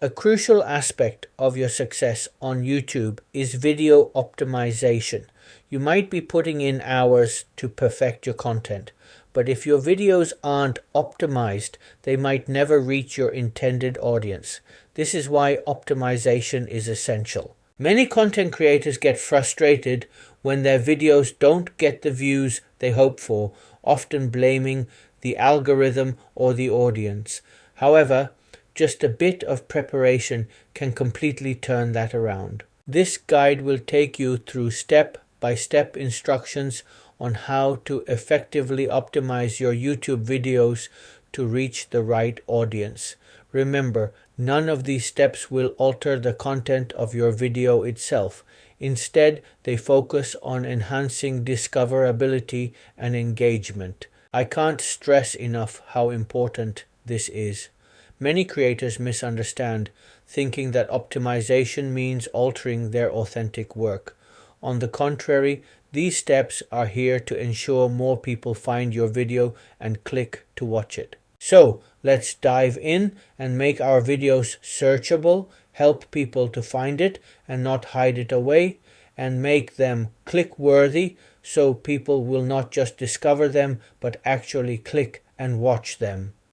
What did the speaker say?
A crucial aspect of your success on YouTube is video optimization. You might be putting in hours to perfect your content, but if your videos aren't optimized, they might never reach your intended audience. This is why optimization is essential. Many content creators get frustrated when their videos don't get the views they hope for, often blaming the algorithm or the audience. However, just a bit of preparation can completely turn that around. This guide will take you through step-by-step instructions on how to effectively optimize your YouTube videos to reach the right audience. Remember, none of these steps will alter the content of your video itself. Instead, they focus on enhancing discoverability and engagement. I can't stress enough how important this is. Many creators misunderstand, thinking that optimization means altering their authentic work. On the contrary, these steps are here to ensure more people find your video and click to watch it. So, let's dive in and make our videos searchable, help people to find it and not hide it away, and make them click-worthy so people will not just discover them but actually click and watch them.